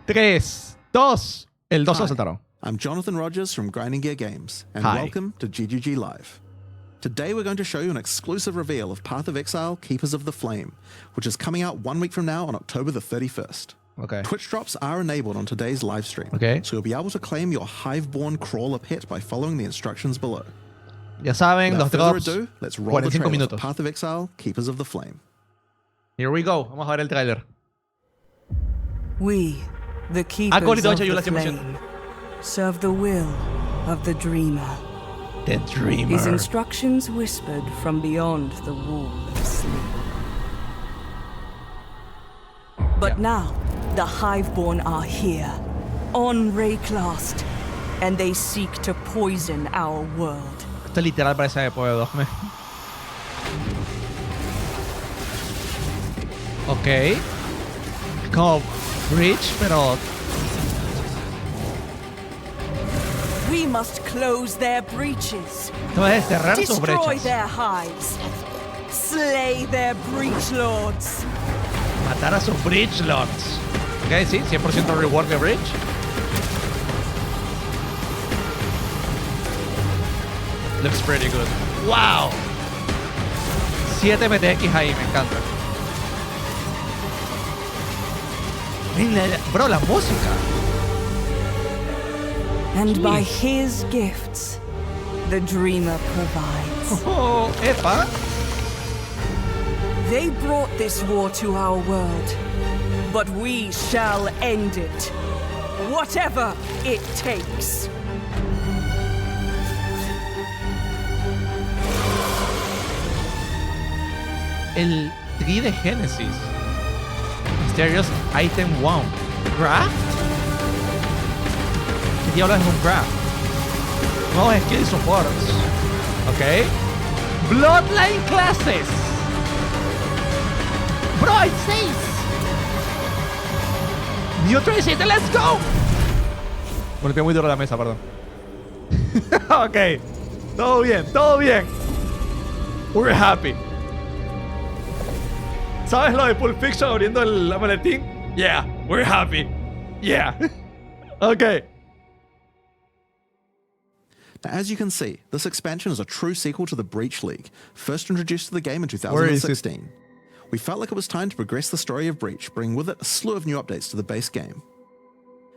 3, 2. El 2 lo saltaron. I'm Jonathan Rogers from Grinding Gear Games, and Hi. welcome to GGG Live. Today we're going to show you an exclusive reveal of Path of Exile, Keepers of the Flame, which is coming out 1 week from now on October the 31st. Okay. Twitch drops are enabled on today's live stream, Okay. so you'll be able to claim your Hive-born crawler pet by following the instructions below. Ya saben, Without los further drops, ado, let's roll the 45 trailer for minutos. Path of Exile, Keepers of the Flame. Here we go. Vamos a ver el tráiler. We, the keepers Corito, of yo la the 100%. flame, serve the will of the dreamer. The Dreamer. His instructions whispered from beyond the wall of sleep. But now, the Hiveborn are here, on Rayclast, and they seek to poison our world. Esto literal parece de Puedes. Ok. Es como Bridge, pero... We must close their breaches, Esto es cerrar sus destroy brechas. their hives, slay their breach lords. Matar a sus Bridge Lords. Ok, sí, 100% rework de Bridge. Looks pretty good. ¡Wow! 7 MTX ahí, me encanta. Bro, la música. And by his gifts, the dreamer provides. Oh, epa. They brought this war to our world, but we shall end it, whatever it takes. El tree de Genesis. Mysterious Item 1. ¿Craft? ¿Qué diablos es un craft? Nuevos skills supports. Ok. Bloodline classes. Bro, hay 6. New Tracy, let's go. Golpeé muy duro la mesa, perdón. Ok. Todo bien, todo bien. We're happy. ¿Sabes lo de Pulp Fiction abriendo el maletín? Yeah, we're happy. Yeah. Okay. Now, as you can see, this expansion is a true sequel to the Breach League, first introduced to the game in Where is it? 2016. We felt like it was time to progress the story of Breach, bringing with it a slew of new updates to the base game.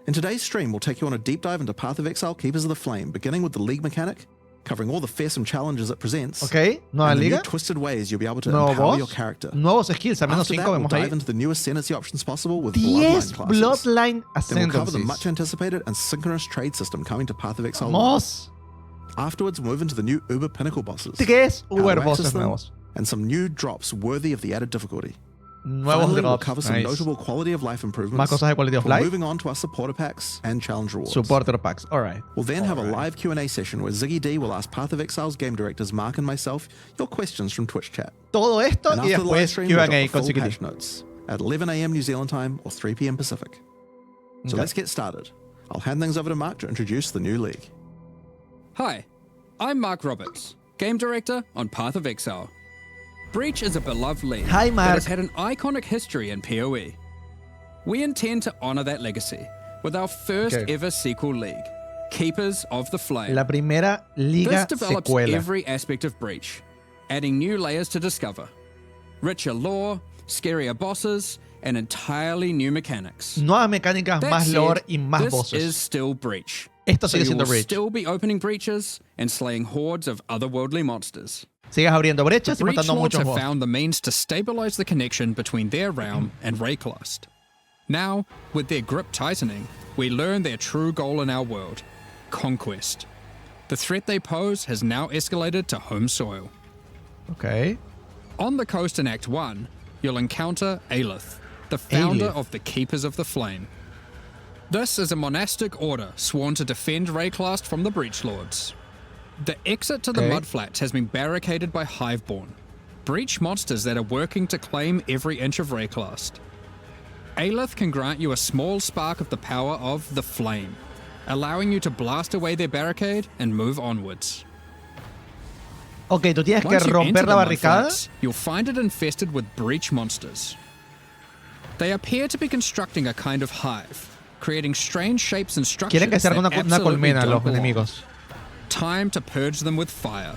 In today's stream, we'll take you on a deep dive into Path of Exile, Keepers of the Flame, beginning with the League mechanic, covering all the fearsome challenges it presents, Ok. Nueva and the liga. new twisted ways you'll be able to Nuevo empower your boss. character. Nuevos skills. Al menos After 5 that, we'll vemos ahí. dive into the new ascendancy options possible with 10 Bloodline classes. Bloodline Then we'll cover the ascendancies. much anticipated and synchronous trade system coming to Path of Exile. Vamos. Afterwards, move into the new Uber Pinnacle bosses, 3 how to Uber access bosses them, nuevos. and some new drops worthy of the added difficulty. Nuevos Finally, we'll drops. cover some Nice. notable quality of life Más improvements cosas de quality of before life. moving on to our supporter packs and challenge rewards. Supporter packs. Alright. We'll then have a live Q&A session where Ziggy D will ask Path of Exile's game directors Mark and myself your questions from Twitch chat. Todo esto And y after the live después stream, we'll drop Q&A the con full Chiquití. patch notes at 11 a.m. New Zealand time or 3 p.m. Pacific. So Okay. let's get started. I'll hand things over to Mark to introduce the new league. Hi, I'm Mark Roberts, Game Director on Path of Exile. Breach is a beloved league Hi, that Mark. has had an iconic history in PoE. We intend to honor that legacy with our first Okay. ever sequel league, Keepers of the Flame. La primera This liga develops secuela. every aspect of Breach, adding new layers to discover, richer lore, scarier bosses, and entirely new mechanics. Nuevas mecánicas, That más said, lore y más this bosses. is still Breach. Esto So sigue you siendo will Breach. still be opening breaches and slaying hordes of otherworldly monsters. Sigues abriendo brechas y Breach matando Lords muchos have boss. found the means to stabilize the connection between their realm and Rayclast. Now, with their grip tightening, we learn their true goal in our world, conquest. The threat they pose has now escalated to home soil. Ok. On the coast in Act 1, you'll encounter Aelith, the founder Aelith. of the Keepers of the Flame. This is a monastic order sworn to defend Rayclast from the Breach Lords. The exit to the Okay. Mudflats has been barricaded by Hiveborn, breach monsters that are working to claim every inch of Rayclast. Aelith can grant you a small spark of the power of the Flame, allowing you to blast away their barricade and move onwards. Ok, tú tienes que Once you enter romper the la barricada. Mudflats, you'll find it infested with breach monsters. They appear to be constructing a kind of hive, creating strange shapes and structures Quieren que se haga that una absolutely colmena don't los belong. enemigos. Time to purge them with fire.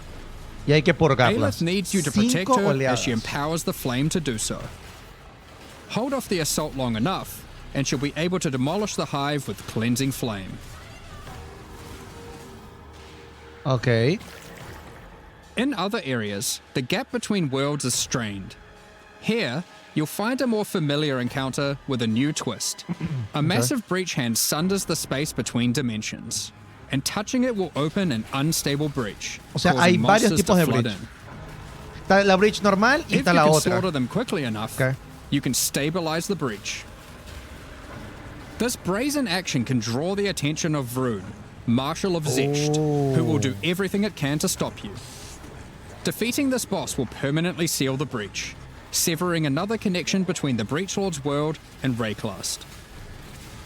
Y hay que purgarlas. Aelith needs you to protect 5 her oleadas. as she empowers the flame to do so. Hold off the assault long enough, and she'll be able to demolish the hive with cleansing flame. Ok. In other areas, the gap between worlds is strained. Here, you'll find a more familiar encounter with a new twist. A massive breach hand sunders the space between dimensions, and touching it will open an unstable breach, O sea, hay causing varios monsters tipos to de flood breach. in. Está la breach normal y If está you la can otra. slaughter them quickly enough, Okay. you can stabilize the breach. This brazen action can draw the attention of Vroon, Marshal of Zesht, who will do everything it can to stop you. Defeating this boss will permanently seal the breach, severing another connection between the Breachlord's world and Rayclast.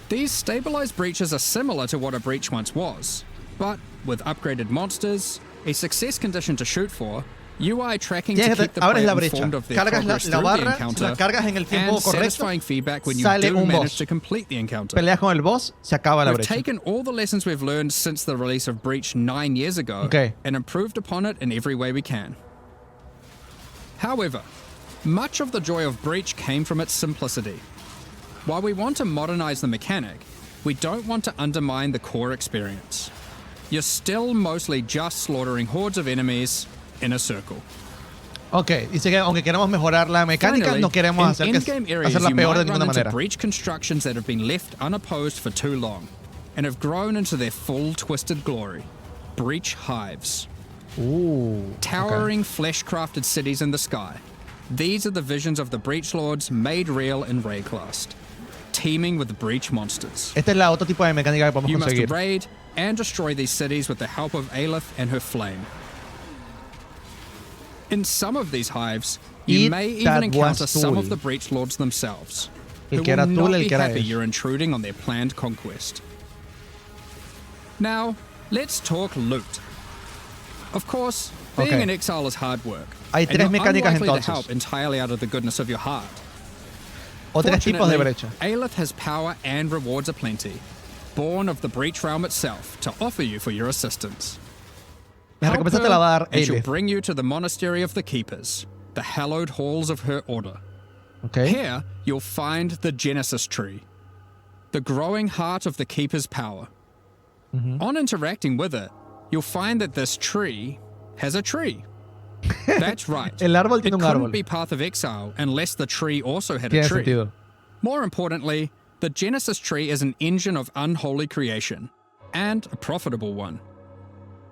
These stabilized breaches are similar to what a breach once was, but with upgraded monsters, a success condition to shoot for, UI tracking to Tienes que keep the abres player la brecha, informed of their cargas progress la through the barra, si encounter, la cargas en el tiempo and correcto, satisfying feedback when you sale do un manage boss. to complete the encounter. Peleas con el boss, se acaba la We've brecha. taken all the lessons we've learned since the release of Breach 9 years ago Okay. and improved upon it in every way we can. However, much of the joy of Breach came from its simplicity. While we want to modernize the mechanic, we don't want to undermine the core experience. You're still mostly just slaughtering hordes of enemies in a circle. Ok, dice que aunque queremos mejorar la mecánica, Finally, no queremos hacer in que in-game areas, hacerla you peor de might run ninguna into manera. breach constructions that have been left unopposed for too long and have grown into their full twisted glory. Breach hives. Towering flesh-crafted cities in the sky. These are the visions of the Breach Lords made real in Rayclast, teeming with breach monsters. Este es la otro tipo de mecánica que podemos You must conseguir. raid and destroy these cities with the help of Aelith and her flame. In some of these hives, you It may even that encounter was some of Tui. the Breach Lords themselves, El who que will era Tui, not el be que era happy él. you're intruding on their planned conquest. Now, let's talk loot. Of course, being Okay. an exile is hard work, Hay and tres you're mecánicas unlikely to entonces. help entirely out of the goodness of your heart. O tres tipos de Fortunately, brecha. Aelith has power and rewards aplenty, born of the Breach Realm itself, to offer you for your assistance. La Help recompensa te her, la va a dar and she'll Aelith. bring you to the Monastery of the Keepers, the hallowed halls of her order. Ok. Here, you'll find the Genesis Tree, the growing heart of the Keeper's power. On interacting with it, you'll find that this tree has a tree. That's right. El árbol It tiene un couldn't árbol. be Path of Exile unless the tree also had a Tiene tree. sentido. More importantly, the Genesis tree is an engine of unholy creation, and a profitable one.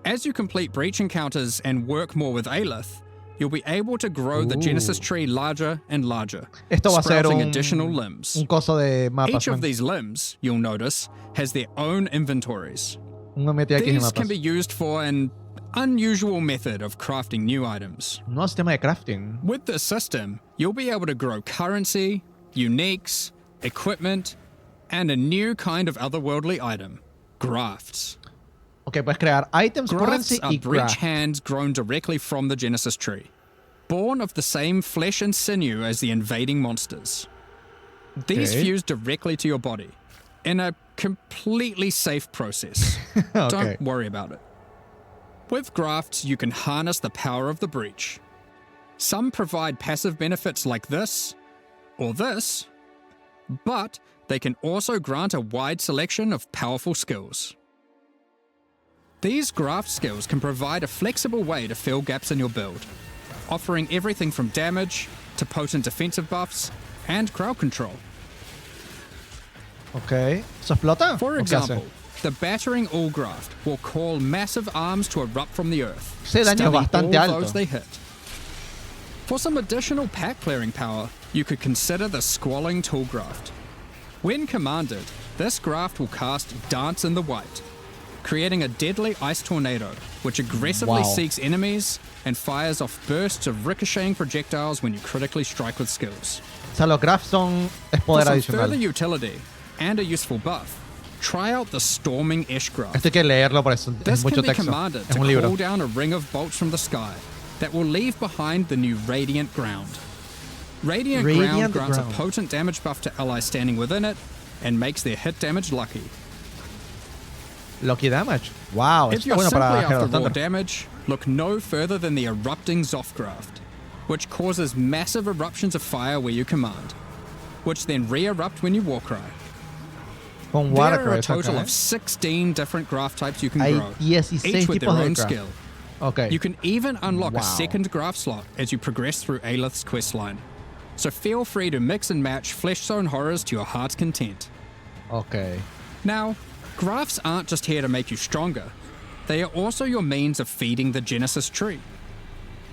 As you complete breach encounters and work more with Aelith, you'll be able to grow the Genesis tree larger and larger, Esto va a ser sprouting un, additional limbs. un coso de mapas. Each of man. these limbs, you'll notice, has their own inventories. Una metida aquí de These can mapas. be used for an unusual method of crafting new items. Un nuevo sistema de crafting. With this system, you'll be able to grow currency, uniques, equipment, and a new kind of otherworldly item, grafts. Ok, puedes crear items, Grafts currency are y breach craft. hands grown directly from the Genesis tree, born of the same flesh and sinew as the invading monsters. These Okay. fuse directly to your body in a completely safe process. Ok. Don't worry about it. With grafts, you can harness the power of the breach. Some provide passive benefits like this, or this, but they can also grant a wide selection of powerful skills. These graft skills can provide a flexible way to fill gaps in your build, offering everything from damage to potent defensive buffs and crowd control. Ok. ¿Eso explota? For ¿O qué hace? example, the battering all graft will call massive arms to erupt from the earth, Ese daño es stunning bastante all alto. those they hit. For some additional pack clearing power, you could consider the Squalling Tool Graft. When commanded, this graft will cast Dance in the White, creating a deadly ice tornado which aggressively Wow. seeks enemies and fires off bursts of ricocheting projectiles when you critically strike with skills. O sea, los crafts son es For poder some further adicional. utility and a useful buff, try out the Storming Esh Graft. Esto hay que leerlo por eso. Es This mucho can be texto. commanded Es to un libro. call down a ring of bolts from the sky that will leave behind the new Radiant Ground. Radiant Ground Radiant grants Ground. a potent damage buff to allies standing within it and makes their hit damage lucky. Lucky damage. Wow, If está you're bueno simply para after Herald raw Thunder. damage, look no further than the erupting Zothgraft, which causes massive eruptions of fire where you command, which then re-erupt when you Warcry. Con There are a Warcry, total okay. of 16 different graph types you can Hay grow, 16 each with their tipos de own craft. skill. Okay. You can even unlock Wow. a second graph slot as you progress through Aelith's questline. So feel free to mix and match Flesh Zone horrors to your heart's content. Okay. Now, graphs aren't just here to make you stronger. They are also your means of feeding the Genesis tree,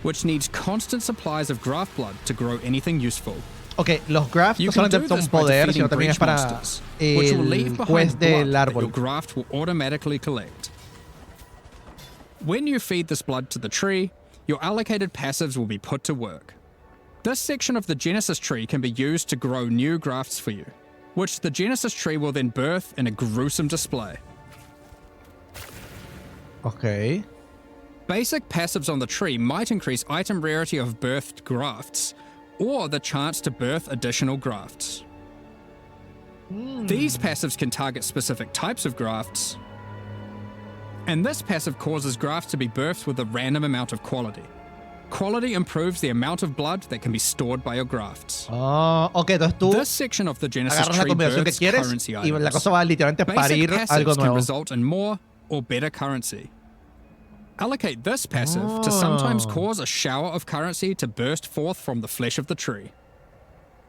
which needs constant supplies of graph blood to grow anything useful. Ok, los grafts You no can do solamente son this by poder, defeating sino también es breach para monsters, which will leave el behind quest del blood that your árbol. graft will automatically collect. When you feed this blood to the tree, your allocated passives will be put to work. This section of the Genesis tree can be used to grow new grafts for you, which the Genesis tree will then birth in a gruesome display. Ok. Basic passives on the tree might increase item rarity of birthed grafts, or the chance to birth additional grafts. These passives can target specific types of grafts, and this passive causes grafts to be birthed with a random amount of quality. Quality improves the amount of blood that can be stored by your grafts. Ah, ok, entonces tú This section of the Genesis agarras la tree combinación que births quieres currency y la items. cosa va literalmente a parir Basic algo passives can nuevo. result in more or better currency. Allocate this passive to sometimes cause a shower of currency to burst forth from the flesh of the tree.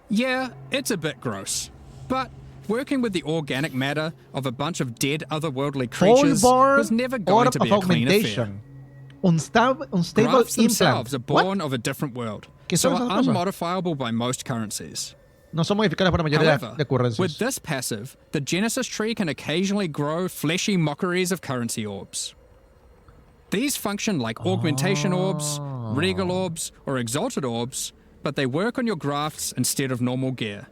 Yeah, it's a bit gross, but working with the organic matter of a bunch of dead otherworldly creatures was never going to be a clean affair. Unstable Grafts themselves implant. are born of a different world, ¿Qué so son are esas cosas? unmodifiable by most currencies. No son modificadas por la mayoría However, de currencies. with this passive, the Genesis tree can occasionally grow fleshy mockeries of currency orbs. These function like augmentation orbs, regal orbs, or exalted orbs, but they work on your grafts instead of normal gear.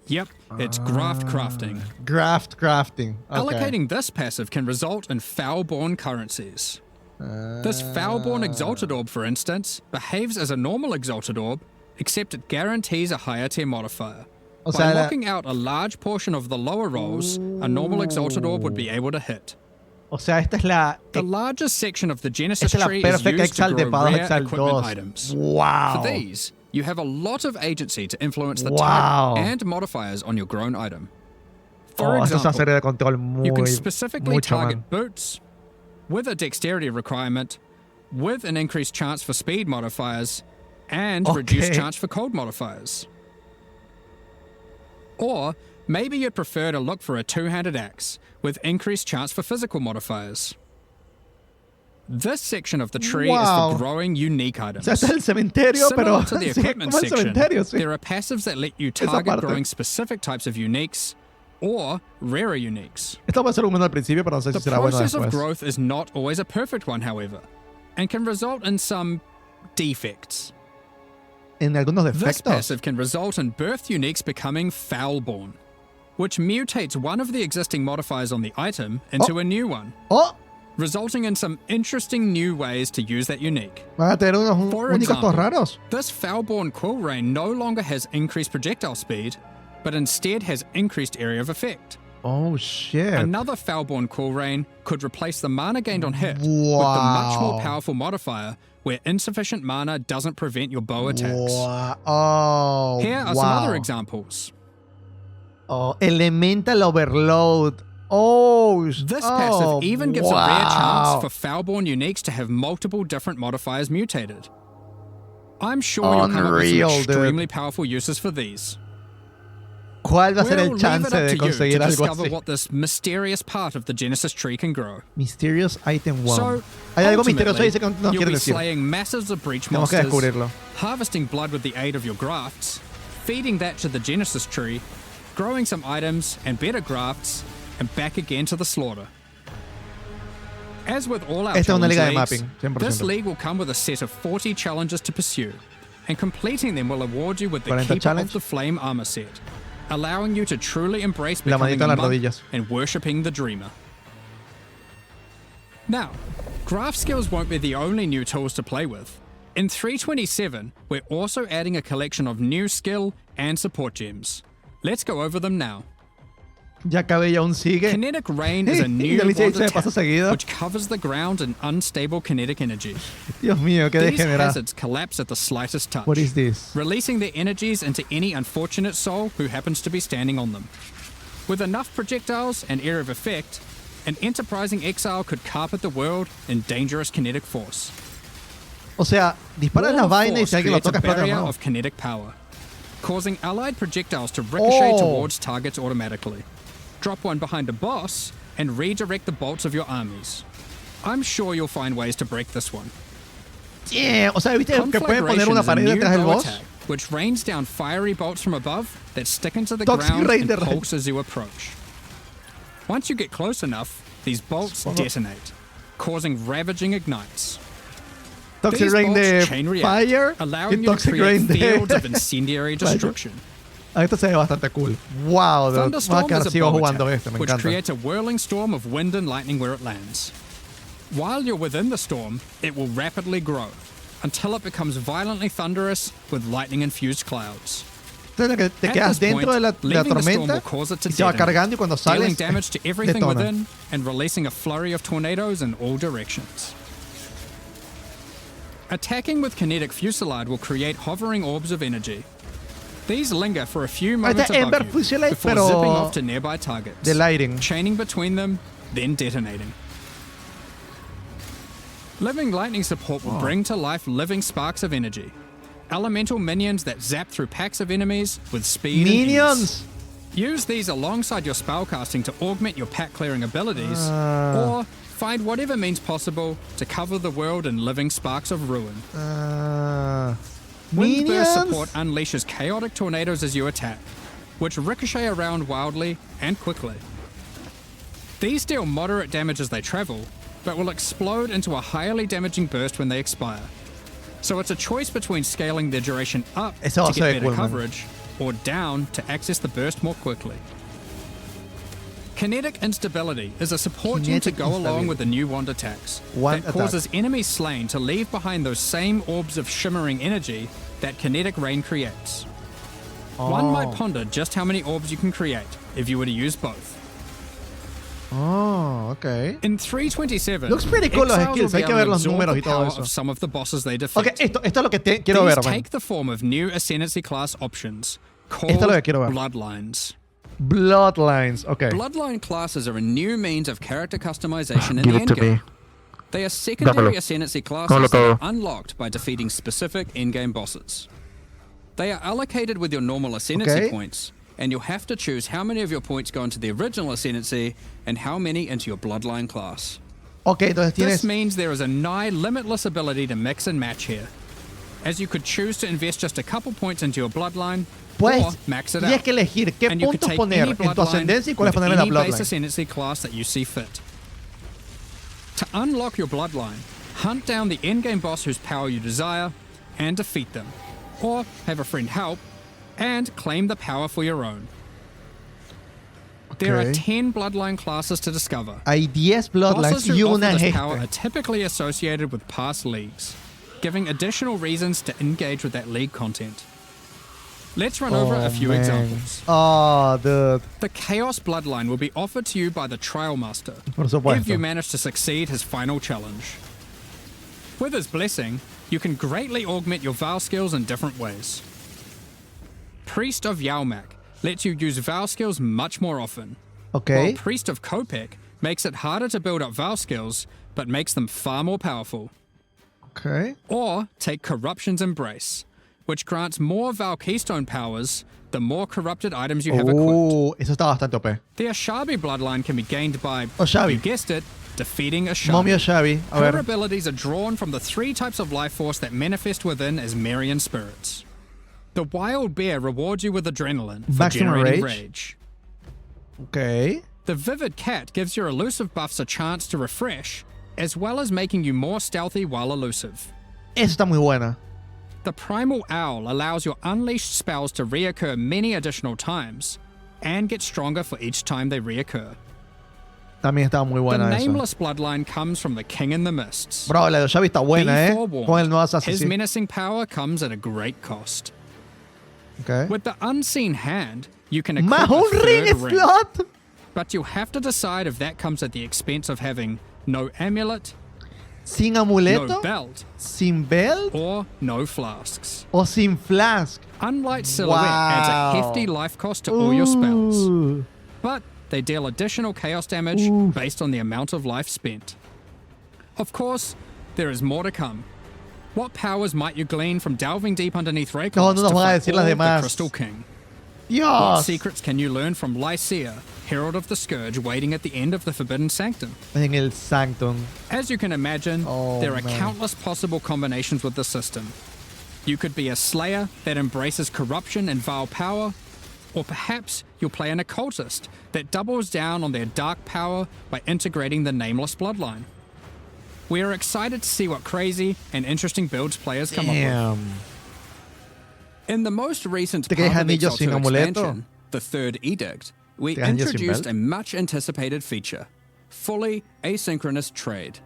Yep, it's graft crafting. Graft crafting. Okay. Allocating this passive can result in foul-born currencies. This foul-born exalted orb, for instance, behaves as a normal exalted orb, except it guarantees a higher tier modifier. O By sea, locking out a large portion of the lower rolls, a normal exalted orb would be able to hit. O sea, esta es la... The largest section of the Genesis Esta es la tree is perfecta used to Exile de grow Padawan rare Exile equipment 2. items. Wow. For these, you have a lot of agency to influence the Wow. type and modifiers on your grown item. For Oh, esa es una example, serie de control muy, you can specifically mucho, target man. boots with a dexterity requirement, with an increased chance for speed modifiers, and reduced Okay. chance for cold modifiers. Or maybe you'd prefer to look for a two-handed axe with increased chance for physical modifiers. This section of the tree is Wow. for growing unique O items. sea, este es el cementerio, pero... Similar to the sí, equipment como el section, cementerio, sí. there are passives that let you Esa target parte. growing specific types of uniques or rarer uniques. Esto va a ser un bueno al principio, pero no sé si The será bueno process of después. growth is not always a perfect one, however, and can result in some defects. En algunos This defectos. passive can result in birth uniques becoming foul-born, which mutates one of the existing modifiers on the item into a new one, Oh, resulting in some interesting new ways to use that unique. van a tener unos For únicos example, raros. this foul-born quill rain no longer has increased projectile speed, but instead has increased area of effect. Oh, shit. Another foul-born quill rain could replace the mana gained on hit with the much more Wow. powerful modifier where insufficient mana doesn't prevent your bow attacks. Wow. Oh, Here are wow. some other examples. Oh, Elemental Overload. Oh, This oh, passive even gives a rare wow. chance for foul-born uniques to have multiple different modifiers mutated. I'm sure you'll come up with Unreal, some dude. extremely powerful uses for these. ¿Cuál va a ser We'll el leave chance it up de to you to conseguir algo discover así? what this mysterious part of the Genesis tree can grow. Mysterious Item 1. So, Hay algo misterioso ultimately, ahí que no you'll quiero be decir. slaying masses of breach Tenemos que monsters, descubrirlo. harvesting blood with the aid of your grafts, feeding that to the Genesis tree, growing some items and better grafts, and back again to the slaughter. As with all our Esta es una challenge liga de leagues, mapping, 100%. this league will come with a set of 40 challenges to pursue, and completing them will award you with the 40 Keeper challenge? of the Flame armor set, allowing you to truly embrace La becoming manito en a las monk rodillas. and worshipping the Dreamer. Now, graph skills won't be the only new tools to play with. In 327, we're also adding a collection of new skill and support gems. Let's go over them now. Ya acabé y aún sigue. Kinetic Rain is a Y new Alicia wand se me pasa attack seguido. which covers the ground in unstable kinetic energy. Dios mío, qué These degenerado. hazards collapse at the slightest touch, What is this? releasing their energies into any unfortunate soul who happens to be standing on them. With enough projectiles and area of effect, an enterprising exile could carpet the world in dangerous kinetic force. O sea, disparas Wall la of vaina y force si alguien lo creates a toca explota de barrier nuevo. of kinetic power, causing allied projectiles to ricochet Oh. towards targets automatically. Drop one behind a boss and redirect the bolts of your armies. I'm sure you'll find ways to break this one. Yeah, o sea, ¿viste que pueden poner una Conflagration is a pared new detrás del bow boss? attack, which rains down fiery bolts from above that stick into the Toxic ground rain and de pulse as you approach. Once you get close enough, these bolts detonate, causing ravaging ignites. Toxic These Rain bolts de chain react, Fire y allowing you to Toxic create Rain de... fields of incendiary destruction. Ah, esto se ve bastante cool. Wow, dude. Vamos a Thunderstorm quedar is a sigo bow jugando attack, este, me which encanta. creates a whirling storm of wind and lightning where it lands. While you're within the storm, it will rapidly grow until it becomes violently thunderous with lightning-infused clouds. Entonces que te At quedas this dentro point, de la leaving the storm tormenta will cause it to y se va detonate, cargando y cuando dealing sales damage to everything detona. within and releasing a flurry of tornadoes in all directions. Attacking with kinetic fusillade will create hovering orbs of energy. These linger for a few moments está Ember above you Fusillade, before pero zipping off to nearby targets, de lighting. chaining between them, then detonating. Living lightning support will bring to life living sparks of energy. Elemental minions that zap through packs of enemies with speed and ease. Minions! Use these alongside your spellcasting to augment your pack clearing abilities, or find whatever means possible to cover the world in living sparks of ruin. Wind Burst support unleashes chaotic tornadoes as you attack, which ricochet around wildly and quickly. These deal moderate damage as they travel, but will explode into a highly damaging burst when they expire. So it's a choice between scaling their duration up Eso va to a ser get better cool, man. coverage, or down to access the burst more quickly. Kinetic instability is a support team to Kinetic go along instability. with the new wand attacks Wand that causes enemies slain to leave behind those same orbs of shimmering energy that kinetic rain creates. One might ponder just how many orbs you can create if you were to use both. Oh, ok. In 327, Looks pretty cool los exiles will skills, be hay que able ver to los absorb números the y todo power eso. of some of the bosses they defeat. Ok, esto es lo que quiero These ver, man. take the form of new ascendancy class options called Esto es lo que quiero ver. Bloodlines. Bloodlines, ok. Bloodline classes are a new means of character customization in Give the it to me. endgame. They are secondary Dámelo. ascendancy Dámelo classes that todo. are unlocked by defeating specific endgame bosses. They are allocated with your normal ascendancy Okay. points, and you'll have to choose how many of your points go into the original ascendancy and how many into your bloodline class. Ok, entonces This tienes... means there is a nigh limitless ability to mix and match here, as you could choose to invest just a couple points into your bloodline, or Pues max it tienes out. que elegir qué And you could puntos take poner any en tu bloodline ascendencia y cuáles with poner en la any base bloodline. ascendancy class that you see fit. To unlock your bloodline, hunt down the endgame boss whose power you desire and defeat them, or have a friend help and claim the power for your own. There are Okay. 10 bloodline classes to discover. Hay 10 bloodlines Bosses y who una offer es this power are este. typically associated with past leagues, giving additional reasons to engage with that league content. Let's run over a few man. examples. Oh, dude. The Chaos Bloodline will be offered to you by the Trial Master Por supuesto. if you manage to succeed his final challenge. With his blessing, you can greatly augment your Val skills in different ways. Priest of Yalmak lets you use Val skills much more often, Ok. while Priest of Kopek makes it harder to build up Val skills, but makes them far more powerful. Ok. Or take Corruption's Embrace, which grants more Val Keystone powers the more corrupted items you have equipped. Oh, eso está bastante OP. The Ashabi bloodline can be gained by, Ashabi. you guessed it, defeating Ashabi. Mommy Oshabi. A Her ver. abilities are drawn from the 3 types of life force that manifest within as Marian spirits. The Wild Bear rewards you with adrenaline for Maximum generating rage. rage. Ok. The Vivid Cat gives your elusive buffs a chance to refresh, as well as making you more stealthy while elusive. Eso está muy buena. The Primal Owl allows your unleashed spells to reoccur many additional times, and get stronger for each time they reoccur. También está muy The buena eso. Nameless bloodline comes from the King in the Mists. Bro, la de Oshabi está buena, Be eh. forewarned, Con el nuevo his Assassin. menacing power comes at a great cost. Ok. With the Unseen Hand, you can equip Más a un ring third ring. slot. But you'll have to decide if that comes at the expense of having no amulet, Sin no amuleto, belt, sin belt or no flasks. o sin flask. Unlight Silhouette adds a hefty life cost to all your spells, but they deal additional chaos damage based on the amount of life spent. Of course, there is more to come. What powers might you glean from delving deep underneath Rayclass No nos to van a fight decir las all the demás. Crystal King? What Dios. secrets can you learn from Lycia, Herald of the Scourge, waiting at the end of the Forbidden Sanctum? En el Sanctum. As you can imagine, Oh, there are man. countless possible combinations with the system. You could be a Slayer that embraces corruption and vile power, or perhaps you'll play an occultist that doubles down on their dark power by integrating the nameless bloodline. We are excited to see what crazy and interesting builds players come up with. Damn. In the most recent ¿Te quedas Path of anillos Exile sin 2 amuleto? expansion, the Third Edict, we ¿Te quedas anillos sin introduced belt? a much anticipated feature, fully asynchronous trade.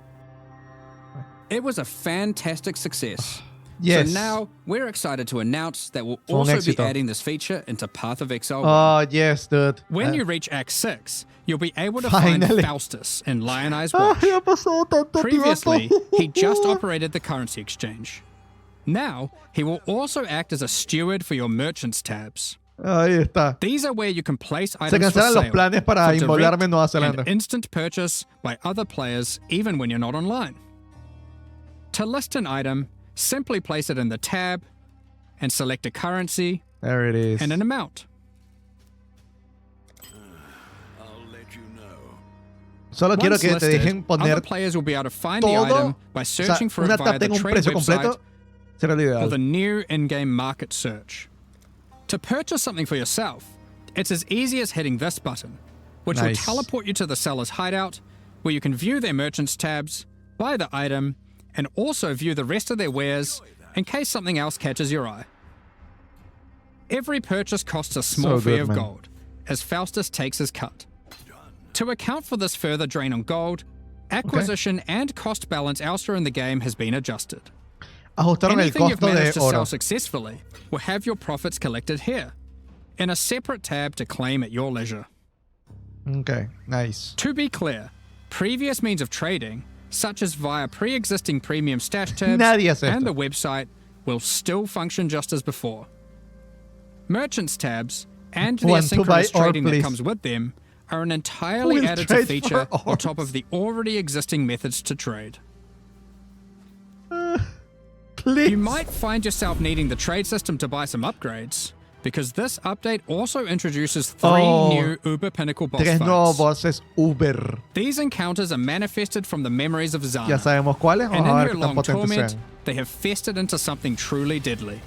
It was a fantastic success. Yes. So now we're excited to announce that we'll Fue un also be éxito. adding this feature into Path of Exile 1. Oh, yes, dude. When you reach Act 6, you'll be able to find Finally. Faustus in Lionized Ah, Watch. ya pasó tanto Previously, tiempo. he just operated the currency exchange. Now, he will also act as a steward for your merchants tabs. Ahí está. These are where you can place Se items for cancelan los sale, planes para for inmolarme direct en Nueva and Zelanda. instant purchase by other players even when you're not online. To list an item, simply place it in the tab and select a currency There it is. and an amount. Solo quiero Once que te listed, dejen other poner players will be able to find the todo. item by O sea, searching for una it via tab the tenga un trade precio website completo. Será lo or ideal. the new in-game market search. To purchase something for yourself, it's as easy as hitting this button, which will Nice. teleport you to the seller's hideout, where you can view their merchants tabs, buy the item, and also view the rest of their wares in case something else catches your eye. Every purchase costs a small So fee good, of man. gold, as Faustus takes his cut. To account for this further drain on gold, acquisition and cost balance elsewhere in the game has been adjusted. Ajustaron el Anything you've costo de managed to sell oro. successfully will have your profits collected here, in a separate tab to claim at your leisure. Okay, nice. To be clear, previous means of trading, such as via pre-existing premium stash tabs Nadie hace and esto. the website, will still function just as before. Merchants tabs and the Want to buy asynchronous ore, trading that please. comes with them are an entirely Will additive trade feature for on top ores. of the already existing methods to trade. Please. You might find yourself needing the trade system to buy some upgrades, because this update also introduces 3 new Uber Pinnacle boss Tres nuevos fights. bosses Uber. These encounters are manifested from the memories of Zana, Ya sabemos cuáles. and Vamos a in ver their qué tan long potentes torment, sean. they have festered into something truly deadly.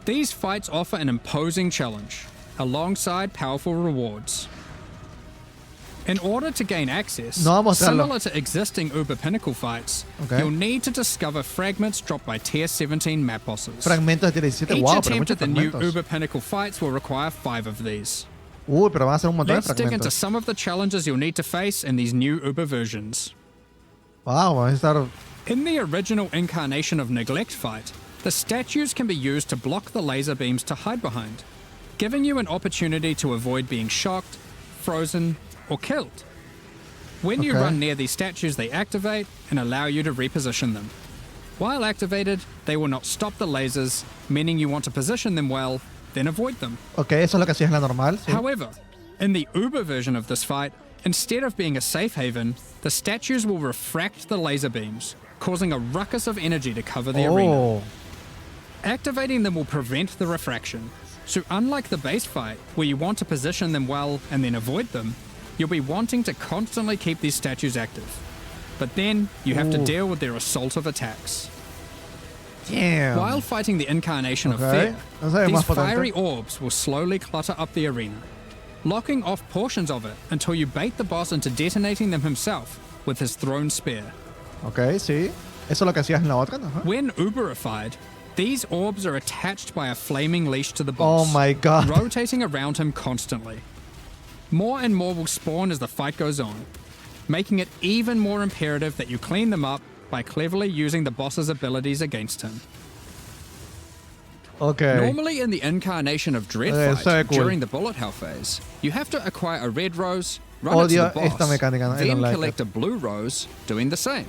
These fights offer an imposing challenge, alongside powerful rewards. In order to gain access, No va a mostrarlo. similar to existing Uber Pinnacle fights, Okay. you'll need to discover fragments dropped by Tier 17 map bosses. Fragmentos de Tier 17. Each Wow, pero attempt muchos at the new fragmentos. Uber Pinnacle fights will require 5 of these. Uy, pero van a ser un montón de Let's dig into fragmentos. some of the challenges you'll need to face in these new Uber versions. Wow, vamos a estar... In the original incarnation of Neglect fight, the statues can be used to block the laser beams to hide behind, giving you an opportunity to avoid being shocked, frozen, or killed. When you Okay. run near these statues, they activate and allow you to reposition them. While activated, they will not stop the lasers, meaning you want to position them well, then avoid them. Ok, eso es lo que hacías en la normal. Sí. However, in the Uber version of this fight, instead of being a safe haven, the statues will refract the laser beams, causing a ruckus of energy to cover the arena. Oh, Activating them will prevent the refraction. So unlike the base fight, where you want to position them well and then avoid them, you'll be wanting to constantly keep these statues active. But then, you have to Ooh. deal with their assault of attacks. damn. While fighting the incarnation of Okay. fear, No sabe these más potente. fiery orbs will slowly clutter up the arena, locking off portions of it until you bait the boss into detonating them himself with his thrown spear. Ok, sí. Eso es lo que hacías en la otra, ¿no? When Uberified, these orbs are attached by a flaming leash to the Oh boss, my god. rotating around him constantly. More and more will spawn as the fight goes on, making it even more imperative that you clean them up by cleverly using the boss's abilities against him. Okay. Normally in the Incarnation of Dread Okay, fight, so cool. during the bullet hell phase, you have to acquire a red rose, run it to Odio the esta boss, mecánica, I then don't like collect it. a blue rose, doing the same,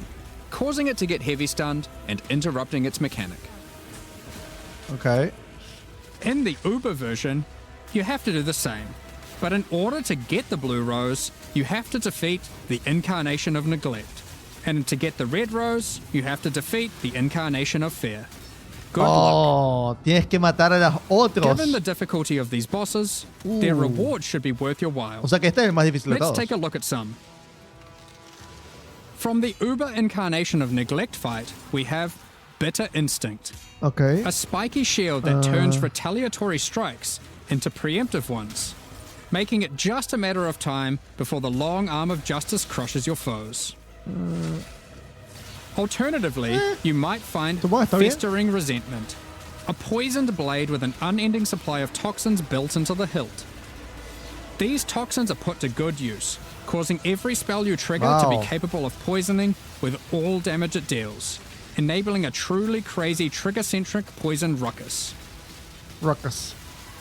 causing it to get heavy stunned and interrupting its mechanic. Okay. In the Uber version, you have to do the same, but in order to get the blue rose, you have to defeat the Incarnation of Neglect, and to get the red rose, you have to defeat the Incarnation of Fear. Good luck. Oh, tienes que matar a los otros. Given the difficulty of these bosses, their reward should be worth your while. O sea que este es el más difícil de Let's todos. take a look at some. From the Uber Incarnation of Neglect fight, we have Bitter Instinct, Okay. a spiky shield that turns retaliatory strikes into preemptive ones, making it just a matter of time before the long arm of justice crushes your foes. Alternatively, you might find Supongo que está bien. Festering Resentment, a poisoned blade with an unending supply of toxins built into the hilt. These toxins are put to good use, causing every spell you trigger to Wow. be capable of poisoning with all damage it deals, enabling a truly crazy trigger-centric poison ruckus. Ruckus.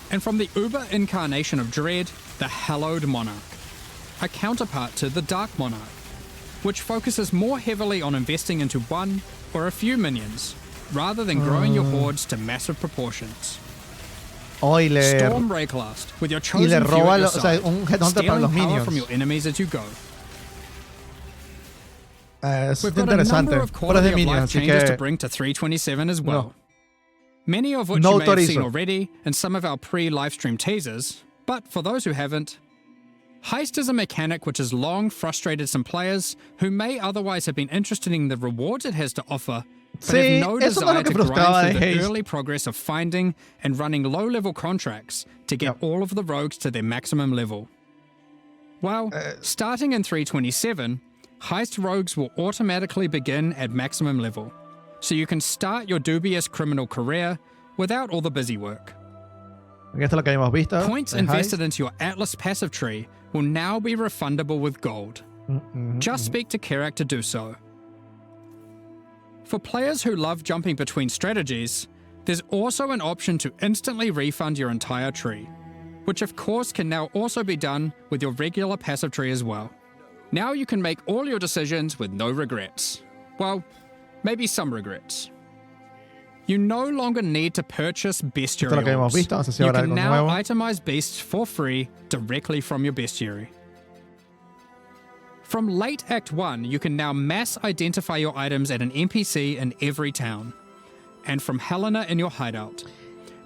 And from the Uber Incarnation of Dread, the Hallowed Monarch, a counterpart to the Dark Monarch, which focuses more heavily on investing into one or a few minions, rather than growing your hordes to massive proportions. Oh, y le, Storm Rayclast, with your y chosen le few roba at your o sea, side, un headhunter para stealing los power minions. from your enemies as you go. Es We've got a interesante. number of Pero es quality de of life minions, así changes to que bring to 327 as well. No. Many of which No you may have autorizo. seen already in some of our pre-livestream teasers, but for those who haven't, Heist is a mechanic which has long frustrated some players who may otherwise have been interested in the rewards it has to offer, but Sí, have no eso no es lo desire que to frustraba grind de through the Heist. early progress of finding and running low-level contracts to get all of the rogues to their maximum level. Well, starting in 327, Heist rogues will automatically begin at maximum level, so you can start your dubious criminal career without all the busy work. Esto es lo que hemos visto. Points el invested heist. into your Atlas passive tree will now be refundable with gold. Just speak to Kerak to do so. For players who love jumping between strategies, there's also an option to instantly refund your entire tree, which of course can now also be done with your regular passive tree as well. Now you can make all your decisions with no regrets. Well, maybe some regrets. You no longer need to purchase bestiary Esto es lo que hemos orbs. visto, no sé si You habrá can algo now nuevo. itemize beasts for free directly from your bestiary. From late Act 1, you can now mass identify your items at an NPC in every town, and from Helena in your hideout.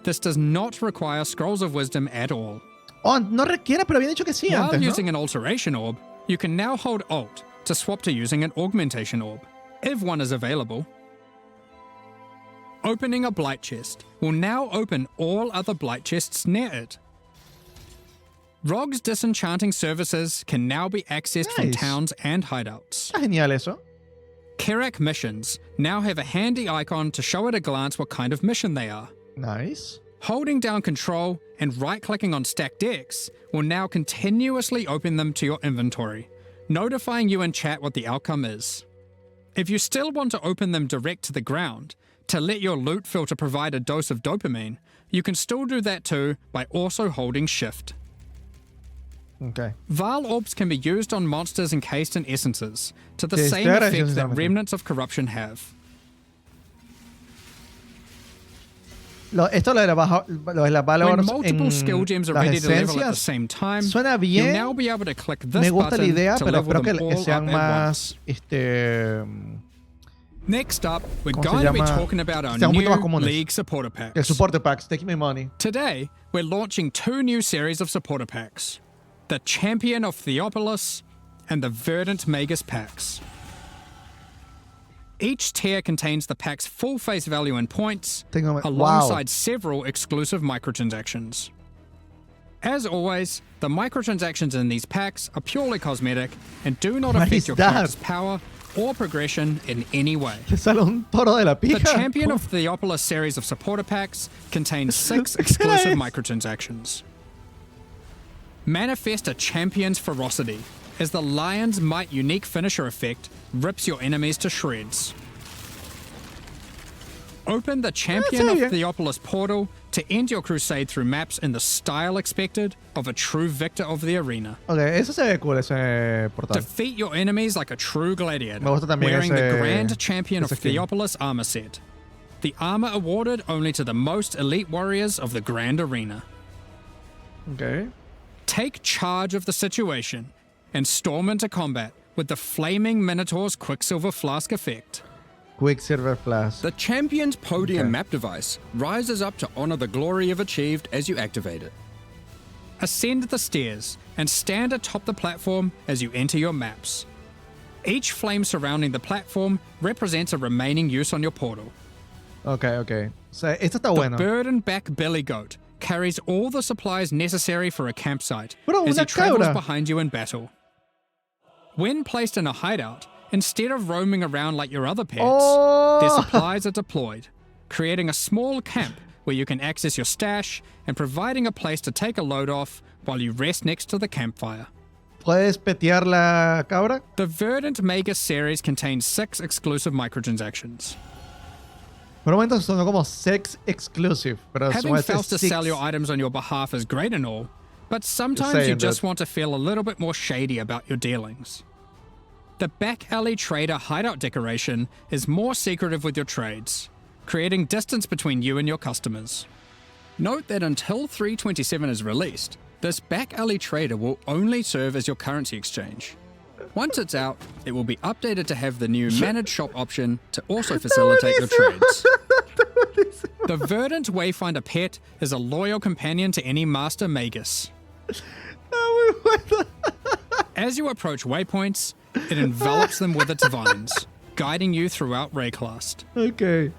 This does not require Scrolls of Wisdom at all. Oh, no requiere, pero habían dicho que sí While antes, ¿no? using an Alteration Orb, you can now hold Alt to swap to using an Augmentation Orb, if one is available. Opening a Blight Chest will now open all other Blight Chests near it. Rogue's disenchanting services can now be accessed from Nice. towns and hideouts. Está genial eso. Kerak missions now have a handy icon to show at a glance what kind of mission they are. Nice. Holding down Control and right-clicking on stacked decks will now continuously open them to your inventory, notifying you in chat what the outcome is. If you still want to open them direct to the ground, to let your loot filter provide a dose of dopamine, you can still do that too by also holding Shift. Okay. Val orbs can be used on monsters encased in essences, to the Sí, same estoy agradecido, effect that sinceramente. remnants of corruption have. Esto lo de las When valors multiple en skill gems are las ready to level at the esencias same time, suena you'll bien. now be able to click Me this gusta la button idea, to pero level espero them que all sean up at once. más Next up, we're ¿Cómo se going to be llama? talking about our Sean un new poquito más comunes. League supporter el packs. supporter packs. Take my money. Today, we're launching two new series of supporter packs, the Champion of Theopolis and the Verdant Magus packs. Each tier contains the pack's full face value in points, Wow. alongside several exclusive microtransactions. As always, the microtransactions in these packs are purely cosmetic and do not What affect is your that? character's power or progression in any way. Que sale un toro de la The pija. Champion of Theopolis series of supporter packs contains 6 exclusive microtransactions. Manifest a champion's ferocity, as the Lion's Might unique finisher effect rips your enemies to shreds. Open the Champion Sí, of bien. Theopolis portal to end your crusade through maps in the style expected of a true victor of the arena. Ok, eso se ve cool, ese portal. Defeat your enemies like a true gladiator, Me gusta también wearing ese- the Grand Champion of ese skin. Theopolis armor set. The armor awarded only to the most elite warriors of the Grand Arena. Ok. Take charge of the situation and storm into combat with the Flaming Minotaur's Quicksilver Flask effect. Quicksilver Flash. The champion's podium Okay. map device rises up to honor the glory you've achieved as you activate it. Ascend the stairs and stand atop the platform as you enter your maps. Each flame surrounding the platform represents a remaining use on your portal. Ok, ok. O sea, esto está The bueno. burden-back billy goat carries all the supplies necessary for a campsite Bro, as una he travels cabra. behind you in battle. When placed in a hideout, instead of roaming around like your other pets, Oh! their supplies are deployed, creating a small camp where you can access your stash and providing a place to take a load off while you rest next to the campfire. ¿Puedes petear la cabra? The Verdant Magus series contains 6 exclusive microtransactions. Por un momento sonó como sex exclusive. Pero Having son Faust to six. sell your items on your behalf is great and all, but sometimes saying you just that. want to feel a little bit more shady about your dealings. The Back Alley Trader hideout decoration is more secretive with your trades, creating distance between you and your customers. Note that until 327 is released, this back alley trader will only serve as your currency exchange. Once it's out, it will be updated to have the new managed shop option to also facilitate your trades. The Verdant Wayfinder pet is a loyal companion to any Master Magus. Ah, muy bueno. As you approach waypoints, it envelops them with its vines, guiding you throughout Rayclast. Ok.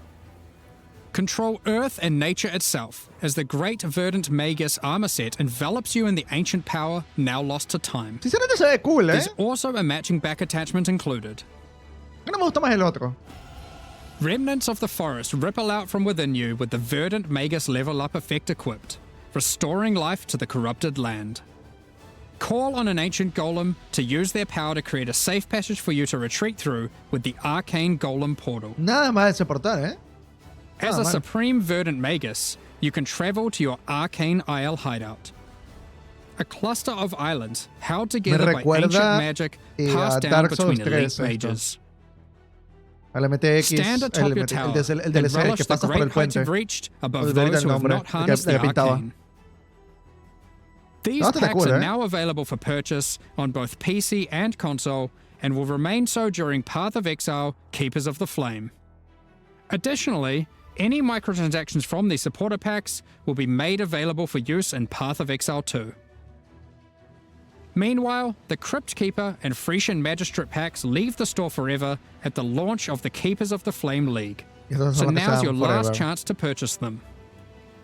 Control Earth and nature itself, as the Great Verdant Magus armor set envelops you in the ancient power now lost to time. Sinceramente se ve cool, ¿eh? There's also a matching back attachment included. No me gusta más el otro. Remnants of the forest ripple out from within you with the Verdant Magus level up effect equipped, restoring life to the corrupted land. Call on an ancient golem to use their power to create a safe passage for you to retreat through with the Arcane Golem portal. Nada más ese portal, ¿eh? As Ah, a man. Supreme Verdant Magus, you can travel to your Arcane Isle hideout. A cluster of islands held together by recuerda, ancient magic passed a down Dark Souls between 3 elite esto. mages. Al MTX, Stand atop your tower el and DLC relish que the pasas por el great heights puente. you've reached above Olvidé those el who have nombre, not harnessed the el que pintaba. Arcane. These Bastante packs cool, are eh? now available for purchase on both PC and console and will remain so during Path of Exile, Keepers of the Flame. Additionally, any microtransactions from these supporter packs will be made available for use in Path of Exile 2. Meanwhile, the Crypt Keeper and Frisian Magistrate packs leave the store forever at the launch of the Keepers of the Flame League. Y estos So son los que now's se your dan last forever. chance to purchase them.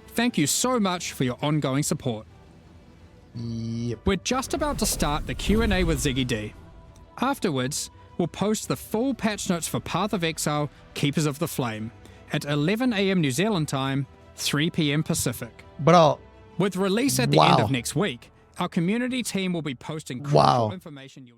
Thank you so much for your ongoing support. Yep. We're just about to start the Q&A with Ziggy D. Afterwards, we'll post the full patch notes for Path of Exile, Keepers of the Flame, at 11 AM New Zealand time, 3 PM Pacific. Bro, With release at the end Wow. of next week, our community team will be posting Wow. crucial information you'll